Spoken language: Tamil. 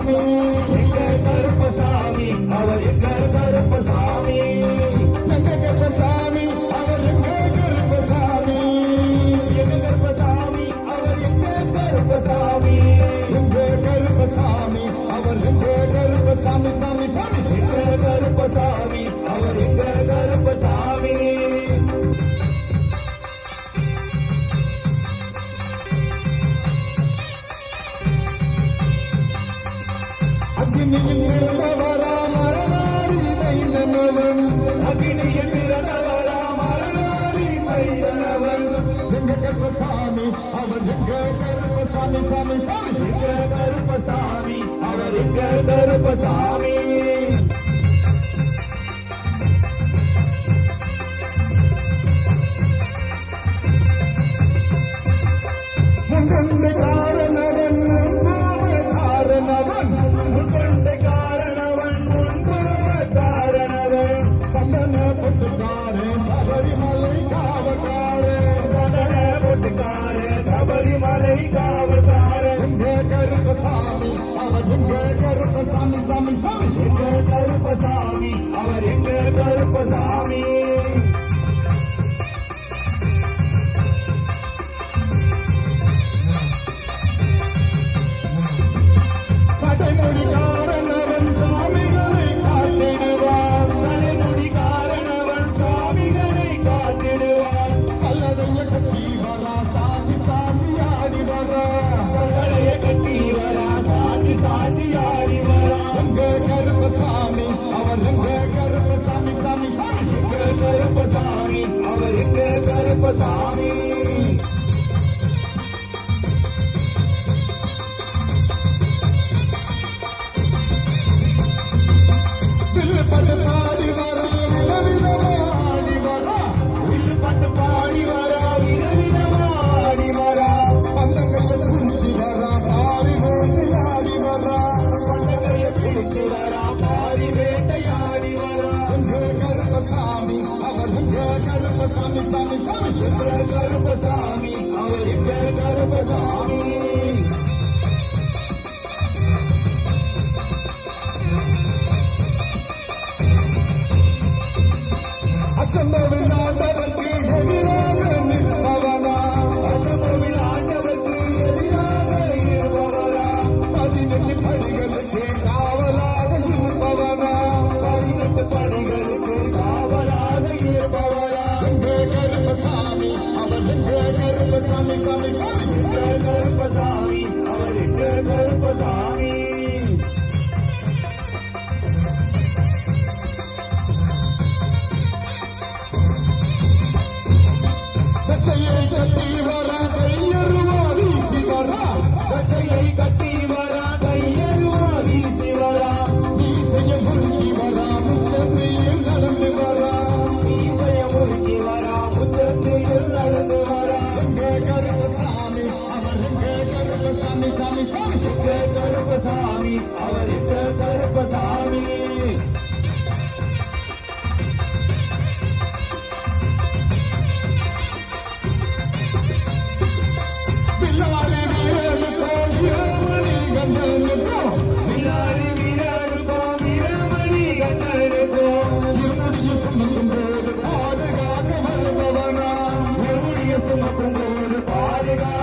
கருப்பசாமி, எங்க கருப்பசாமி, அவர் எங்க கருப்பசாமி, எங்க கருப்பசாமி, அவர் எங்க கருப்பசாமி, எங்க கருப்பசாமி, அவர் எங்க கருப்பசாமி, எங்க கருப்பசாமி, அவர் எங்க கருப்பசாமி, சாமி சாமி, எங்க கருப்பசாமி, அவர் எங்க கருப்பசாமி. அக்னியில் பிறந்தவரா மரணாரி மைந்தனவன், அக்னியில் பிறந்தவரா மரணாரி மைந்தனவன், எங்க கருப்பசாமி, அவர் எங்க கருப்பசாமி, சாமி சாமி, எங்க கருப்பசாமி, அவர் எங்க கருப்பசாமி. முன்கொண்டு காரணவன் முன்பாவ காரணவன், முன்கொண்டு காரணவன் முன்பாவ காரணவன், சந்தன பொட்டுக்காரே சபரிமலை காவக்காரே, சந்தன பொட்டுக்காரே சபரிமலை காவக்காரே, எங்க கருப்பசாமி, அவர் எங்க கருப்பசாமி, சாமி சாமி, எங்க கருப்பசாமி, அவர் எங்க கருப்பசாமி. சடைமுடி காரணவன் சாமிகளை காத்திடுவார், சடைமுடி காரணவன் சாமிகளை காத்திடுவார், சல்லடைய கட்டி வரா சாட்சி சாட்சியாடி வரா, சல்லடைய கட்டி வரா சாட்சி சாட்சியாடி வரா, எங்க கருப்பசாமி, அவர் எங்க கருப்பசாமி, சாமி சாமி, எங்க கருப்பசாமி, அவர் எங்க கருப்பசாமி. பட்டு பாடி வரா விதவிதமாடி வரா, பட்டு பாடி வரா விதவிதமாடி வரா, பந்தங்கைய பிடிச்சி வரா பாரி வேட்டையாடி வரா, பந்தங்கைய பிடிச்சி வரா பாரி வேட்டையாடி வரா, எங்க கருப்பசாமி, அவர் எங்க கருப்பசாமி, சாமி சாமி, எங்க கருப்பசாமி, அவர் எங்க கருப்பசாமி. அச்சம்பவில் ஆண்டவர்க்கு எதிராக நிற்பவனா, அச்சம்பவில் ஆண்டவர்க்கு எதிராக இருப்பவனா, 18 படிகளுக்கு காவலாக இருப்பவனா, 18 படிகளுக்கு காவலாக இருப்பவனா, எங்க கருப்பசாமி, அவர் எங்க கருப்பசாமி, சாமி சாமி, எங்க கருப்பசாமி, அவர் எங்க கருப்பசாமி. கச்சையை கட்டி வரா கையருவா வீசி வரா, கச்சையை கட்டி வரா கையருவா வீசி வரா, மீசைய முறுக்கி வரா முச்சந்தையில் நடந்து வரா, மீசைய முறுக்கி வரா முச்சந்தையில் நடந்து வரா, எங்க கருப்பசாமி, அவர் எங்க கருப்பசாமி, சாமி சாமி, எங்க கருப்பசாமி, அவர் எங்க கருப்பசாமி. பில்லாரி வீரனுக்கோ வீரமணி கண்டனுக்கோ, பில்லாரி வீரனுக்கோ வீரமணி கண்டனுக்கோ, இருமுடிய சுமக்கும் போது பாதுகாக்க வருபவனா, இருமுடிய சுமக்கும் போது பாதுகாக்க